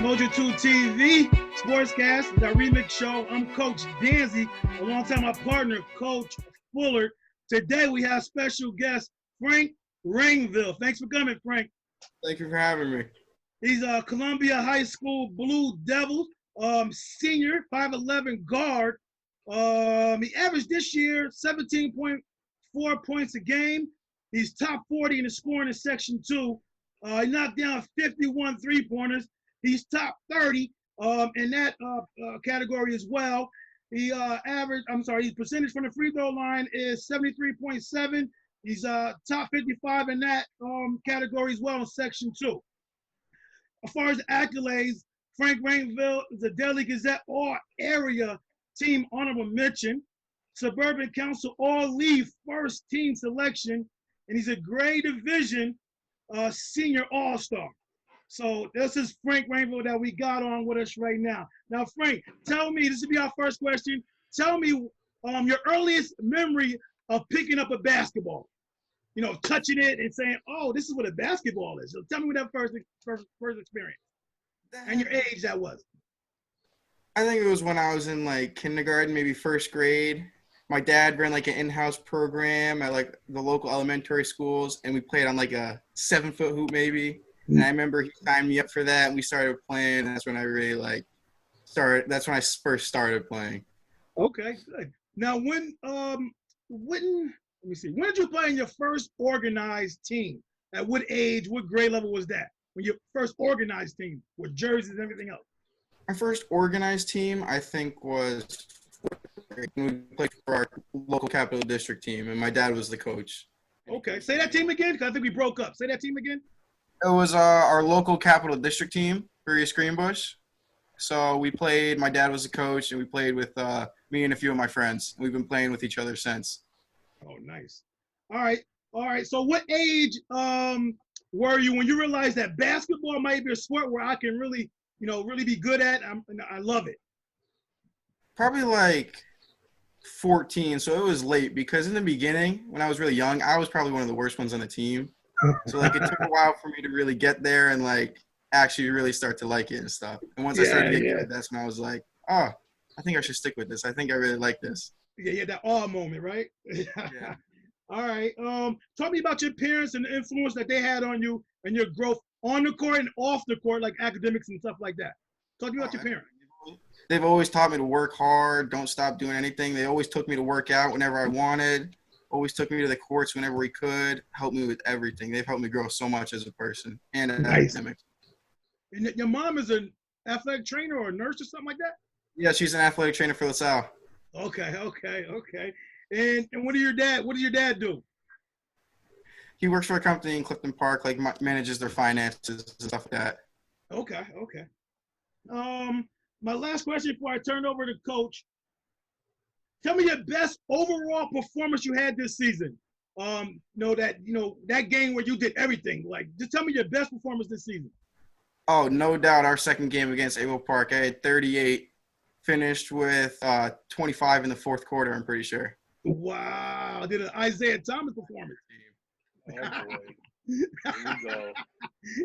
Umoja TWO TV Sportscast. It's our remix show. I'm Coach Danzy, alongside my partner, Coach Fuller. Today we have special guest, Frank Rainville. Thanks for coming, Frank. Thank you for having me. He's a Columbia High School Blue Devil, senior, 5'11" guard. He averaged this year 17.4 points a game. He's top 40 in the scoring in Section 2. He knocked down 51 three-pointers. He's top 30 in that category as well. His percentage from the free throw line is 73.7. He's top 55 in that category as well in Section 2. As far as accolades, Frank Rainville is a Daily Gazette All-Area Team Honorable Mention, Suburban Council All-Leaf First Team Selection, and he's a Grade Division Senior All-Star. So this is Frank Rainville that we got on with us right now. Now, Frank, tell me, this will be our first question. Tell me your earliest memory of picking up a basketball. You know, touching it and saying, "Oh, this is what a basketball is." So tell me what that first experience and your age that was. I think it was when I was in like kindergarten, maybe first grade. My dad ran like an in-house program at like the local elementary schools, and we played on like a 7-foot hoop maybe. And I remember he signed me up for that, and we started playing. And that's when I really that's when I first started playing. Okay, good. Now, when did you play in your first organized team? At what age, what grade level was that? When your first organized team with jerseys and everything else? My first organized team, I think, was when we played for our local Capital District team, and my dad was the coach. Okay, say that team again, because I think we broke up. Say that team again. It was our local Capital District team, Furious Greenbush. So we played, my dad was the coach, and we played with me and a few of my friends. We've been playing with each other since. Oh, nice. All right. So what age were you when you realized that basketball might be a sport where I can really be good at? I love it. Probably like 14, so it was late because in the beginning, when I was really young, I was probably one of the worst ones on the team. So like it took a while for me to really get there and like actually really start to like it and stuff. And once I started to get good, that's when I was like, oh, I think I should stick with this. I think I really like this. Yeah, that awe moment, right? Yeah. All right. Talk me about your parents and the influence that they had on you and your growth on the court and off the court, like academics and stuff like that. Talk to me about your parents. They've always taught me to work hard, don't stop doing anything. They always took me to work out whenever I wanted. Always took me to the courts whenever we could, helped me with everything. They've helped me grow so much as a person and an academic. And your mom is an athletic trainer or a nurse or something like that? Yeah, she's an athletic trainer for LaSalle. Okay. And what does your dad do? He works for a company in Clifton Park, like manages their finances and stuff like that. Okay. My last question before I turn over to Coach. Tell me your best overall performance you had this season. That game where you did everything. Like, just tell me your best performance this season. Oh, no doubt our second game against Able Park. I had 38, finished with 25 in the fourth quarter, I'm pretty sure. Wow. Did an Isaiah Thomas performance. Oh, boy. Here we go.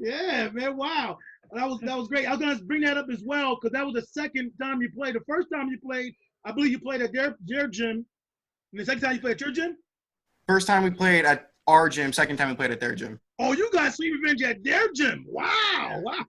Yeah, man. Wow. That was great. I was going to bring that up as well because that was the second time you played. The first time you played, I believe you played at their gym. And the second time you played at your gym? First time we played at our gym. Second time we played at their gym. Oh, you got sweet revenge at their gym. Wow. Yeah. Wow.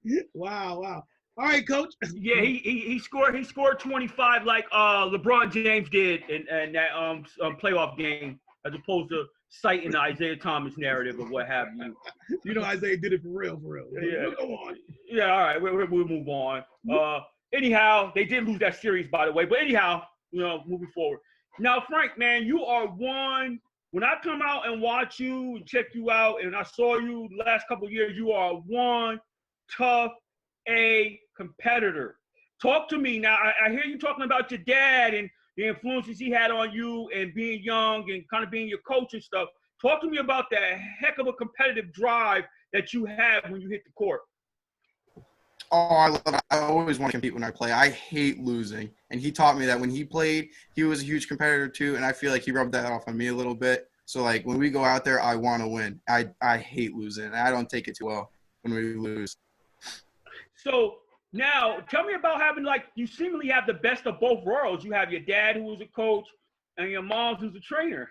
Yeah. Wow. All right, Coach. Yeah, he scored 25 like LeBron James did in that playoff game, as opposed to citing the Isaiah Thomas narrative or what have you. You know Isaiah did it for real. Yeah. Go on. Yeah, all right, we'll move on. Anyhow, they did lose that series, by the way. But anyhow, moving forward. Now, Frank, man, you are one. When I come out and watch you and check you out, and I saw you the last couple of years, you are one tough A competitor. Talk to me now. I hear you talking about your dad and the influences he had on you and being young and kind of being your coach and stuff. Talk to me about that heck of a competitive drive that you have when you hit the court. Oh, I love it. I always want to compete when I play. I hate losing. And he taught me that when he played, he was a huge competitor too, and I feel like he rubbed that off on me a little bit. So, like, when we go out there, I want to win. I hate losing, and I don't take it too well when we lose. So now tell me about having, like, you seemingly have the best of both worlds. You have your dad who was a coach and your mom who's a trainer.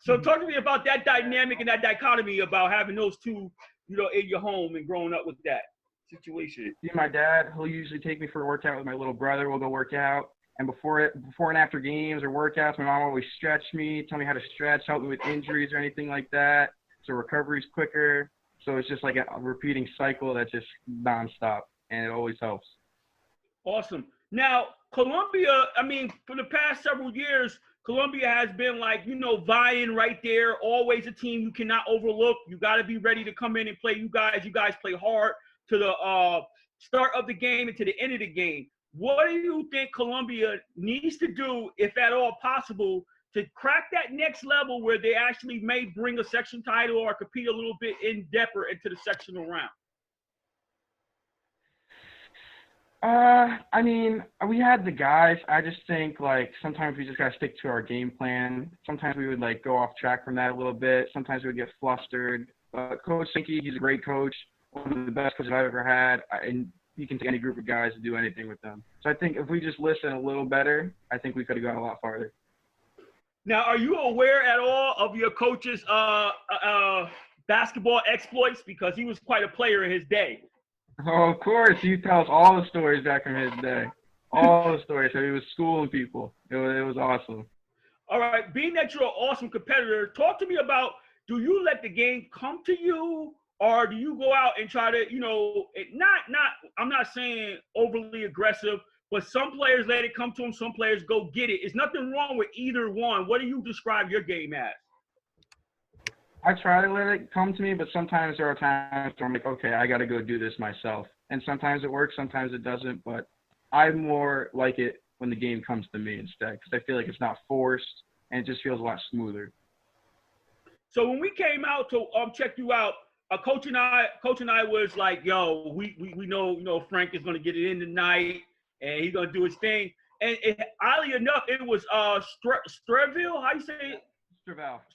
So talk to me about that dynamic and that dichotomy about having those two, you know, in your home and growing up with that situation. See, my dad, he'll usually take me for a workout with my little brother. We'll go work out. And before and after games or workouts, my mom always stretched me, tell me how to stretch, help me with injuries or anything like that. So recovery's quicker. So it's just like a repeating cycle that's just nonstop, and it always helps. Awesome. Now, Columbia, I mean, for the past several years, Columbia has been, like, you know, vying right there, always a team you cannot overlook. You got to be ready to come in and play. You guys play hard to the start of the game and to the end of the game. What do you think Columbia needs to do, if at all possible, to crack that next level where they actually may bring a section title or compete a little bit in depth or into the sectional round? I mean, we had the guys. I just think, like, sometimes we just got to stick to our game plan. Sometimes we would, like, go off track from that a little bit. Sometimes we would get flustered. Coach Sinke, he's a great coach, one of the best coaches I've ever had. And he can take any group of guys to do anything with them. So I think if we just listen a little better, I think we could have gone a lot farther. Now, are you aware at all of your coach's basketball exploits? Because he was quite a player in his day. Oh, of course. He tells all the stories back from his day. All the stories. So he was schooling people. It was awesome. All right. Being that you're an awesome competitor, talk to me about, do you let the game come to you, or do you go out and try to, you know, I'm not saying overly aggressive, but some players let it come to them, some players go get it. There's nothing wrong with either one. What do you describe your game as? I try to let it come to me, but sometimes there are times where I'm like, okay, I got to go do this myself. And sometimes it works, sometimes it doesn't, but I more like it when the game comes to me instead, because I feel like it's not forced and it just feels a lot smoother. So when we came out to check you out, Coach and I was like, yo, we know, you know, Frank is going to get it in tonight and he's going to do his thing. And oddly enough, it was Streville, how you say it?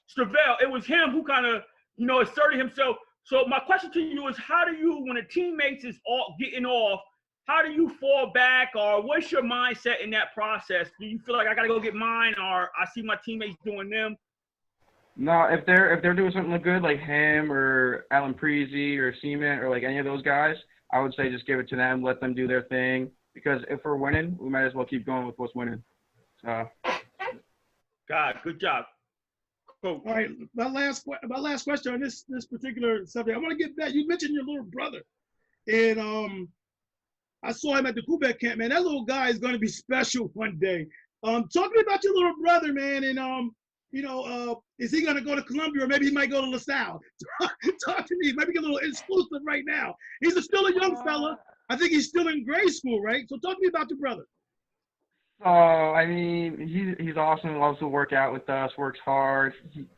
Stravell. It was him who kind of, you know, asserted himself. So my question to you is, how do you, when a teammates is all getting off, how do you fall back, or what's your mindset in that process? Do you feel like I got to go get mine, or I see my teammates doing them? No, if they're doing something good, like him or Alan Preezy or Seaman or like any of those guys, I would say just give it to them, let them do their thing. Because if we're winning, we might as well keep going with what's winning. So. God, good job. Cool. All right, my last question on this particular subject. I want to get back. You mentioned your little brother, and I saw him at the Quebec camp. Man, that little guy is going to be special one day. Talk to me about your little brother, man, and you know, is he going to go to Columbia, or maybe he might go to LaSalle? Talk to me. Maybe get a little exclusive right now. He's still a young fella. I think he's still in grade school, right? So talk to me about your brother. I mean, he's awesome. He loves to work out with us, works hard.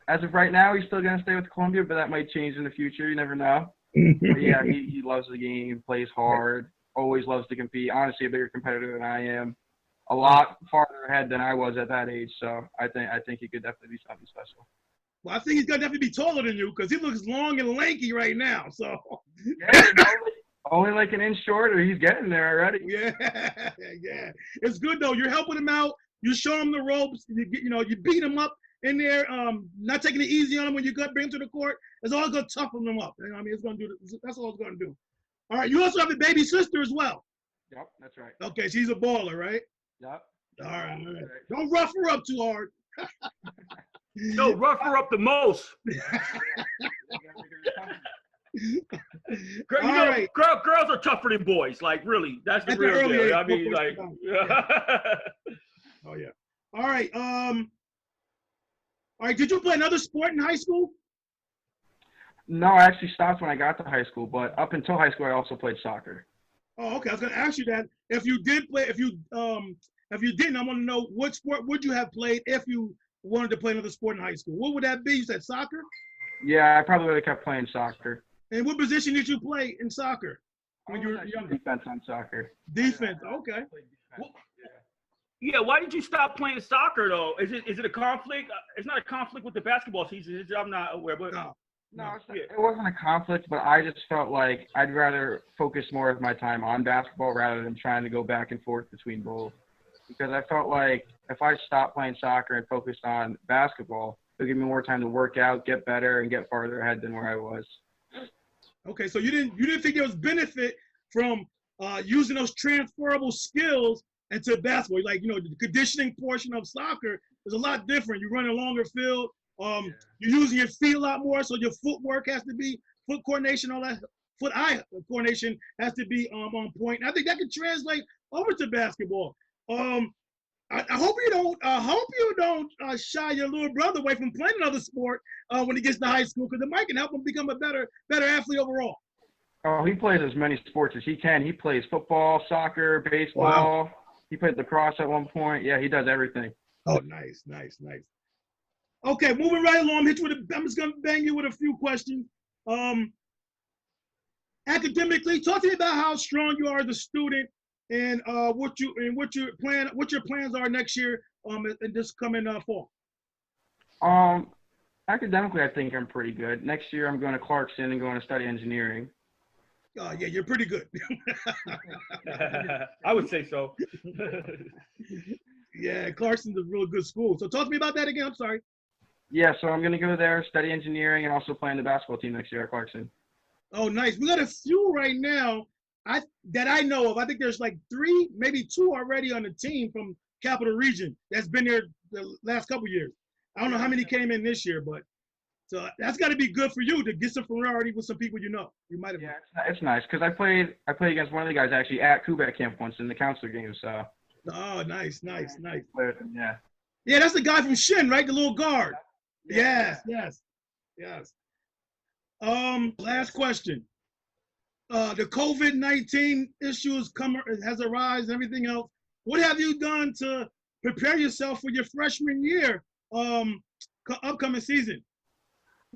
As of right now, he's still going to stay with Columbia, but that might change in the future. You never know. But yeah, he loves the game, plays hard, always loves to compete. Honestly, a bigger competitor than I am. A lot farther ahead than I was at that age. So I think he could definitely be something special. Well, I think he's going to definitely be taller than you because he looks long and lanky right now. So yeah, only like an inch shorter. He's getting there already. Yeah. It's good though. You're helping him out. You show him the ropes. You beat him up in there. Not taking it easy on him when you bring him to the court. It's all going to toughen him up. You know what I mean, it's going to do. That's all it's going to do. All right. You also have a baby sister as well. Yep, that's right. Okay, she's a baller, right? Yep. All right. Don't rough her up too hard. No, rough her up the most. Girls are tougher than boys. Like, really, that's the real deal. I mean, like, oh yeah. All right. All right. Did you play another sport in high school? No, I actually stopped when I got to high school, but up until high school, I also played soccer. Oh, okay. I was going to ask you that. If you did play, if you didn't, I want to know what sport would you have played if you wanted to play another sport in high school? What would that be? You said soccer? Yeah, I probably would have kept playing soccer. And what position did you play in soccer when you were young? Defense on soccer. Defense, okay. Yeah, why did you stop playing soccer though? Is it a conflict? It's not a conflict with the basketball season. I'm not aware, but no. No, it wasn't a conflict, but I just felt like I'd rather focus more of my time on basketball rather than trying to go back and forth between both. Because I felt like if I stopped playing soccer and focused on basketball, it would give me more time to work out, get better, and get farther ahead than where I was. Okay, so you didn't think there was benefit from using those transferable skills into basketball? Like, the conditioning portion of soccer is a lot different. You run a longer field. You're using your feet a lot more, so your footwork has to be, foot coordination, all that, foot-eye coordination has to be on point. And I think that can translate over to basketball. I hope you don't shy your little brother away from playing another sport when he gets to high school, because it might can help him become a better athlete overall. Oh, he plays as many sports as he can. He plays football, soccer, baseball. Wow. He played lacrosse at one point. Yeah, he does everything. Oh, nice. Okay, moving right along. I'm just gonna bang you with a few questions. Academically, talk to me about how strong you are as a student, and what your plans are next year, and this coming fall. Academically, I think I'm pretty good. Next year, I'm going to Clarkson and going to study engineering. Yeah, you're pretty good. I would say so. Yeah, Clarkson's a real good school. So talk to me about that again. I'm sorry. Yeah, so I'm going to go there, study engineering, and also play in the basketball team next year at Clarkson. Oh, nice. We got a few right now that I know of. I think there's like 3, maybe 2 already on the team from Capital Region that's been there the last couple years. I don't know how many came in this year, but so that's got to be good for you to get some familiarity with some people you know. You might have. Yeah, it's nice because I played against one of the guys actually at Quebec camp once in the counselor game. So. Oh, nice. Yeah. Yeah, that's the guy from Shin, right? The little guard. Yes. Last question. The COVID-19 issues has arisen, everything else. What have you done to prepare yourself for your freshman year, upcoming season?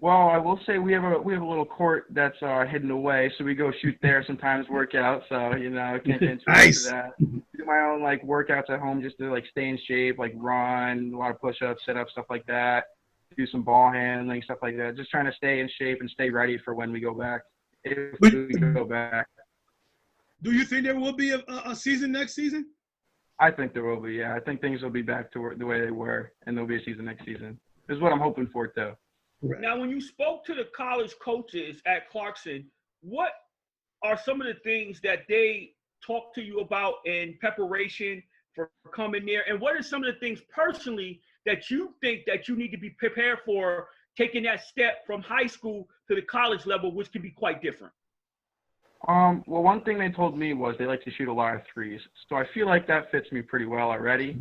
Well, I will say we have a little court that's hidden away, so we go shoot there sometimes, work out. So I can't get into nice. that. Do my own workouts at home just to stay in shape, run, a lot of push-ups, sit-ups, stuff like that. Do some ball handling, stuff like that. Just trying to stay in shape and stay ready for when we go back. If we go back. Do you think there will be a season next season? I think there will be, yeah. I think things will be back to the way they were, and there'll be a season next season. This is what I'm hoping for, too. Right. Now, when you spoke to the college coaches at Clarkson, what are some of the things that they talked to you about in preparation for coming there? And what are some of the things personally that you think that you need to be prepared for taking that step from high school to the college level, which can be quite different? Well, one thing they told me was they like to shoot a lot of threes. So I feel like that fits me pretty well already.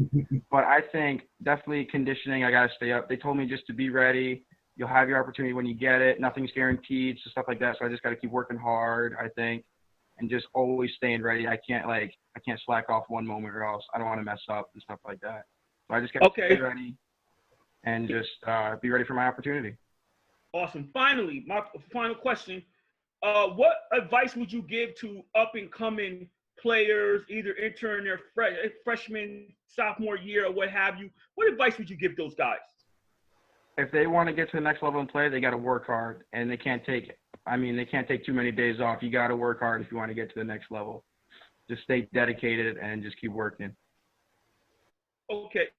But I think definitely conditioning, I got to stay up. They told me just to be ready. You'll have your opportunity when you get it. Nothing's guaranteed, so stuff like that. So I just got to keep working hard, I think, and just always staying ready. I can't slack off one moment or else I don't want to mess up and stuff like that. So I just got to stay ready and just be ready for my opportunity. Awesome. Finally, my final question. What advice would you give to up-and-coming players, either entering their freshman, sophomore year or what have you? What advice would you give those guys? If they want to get to the next level and play, they got to work hard, and they can't take too many days off. You got to work hard if you want to get to the next level. Just stay dedicated and just keep working. Okay.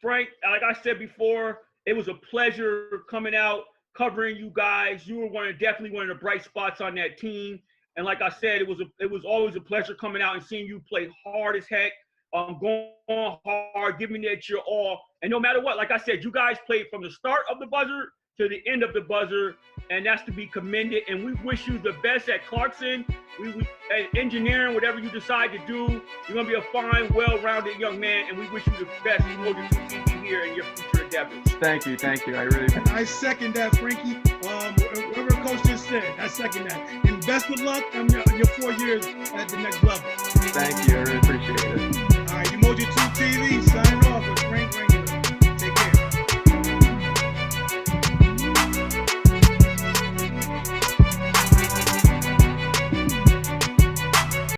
Frank, like I said before, it was a pleasure coming out, covering you guys. You were definitely one of the bright spots on that team. And like I said, it was always a pleasure coming out and seeing you play hard as heck, going hard, giving it your all. And no matter what, like I said, you guys played from the start of the buzzer to the end of the buzzer, and that's to be commended. And we wish you the best at Clarkson. We at engineering, whatever you decide to do, you're going to be a fine, well-rounded young man, and we wish you the best for your TV here in your future endeavors. Thank you. I really do. I second that, Frankie. Whatever Coach just said, I second that. And best of luck on your 4 years at the next level. Thank you. I really appreciate it.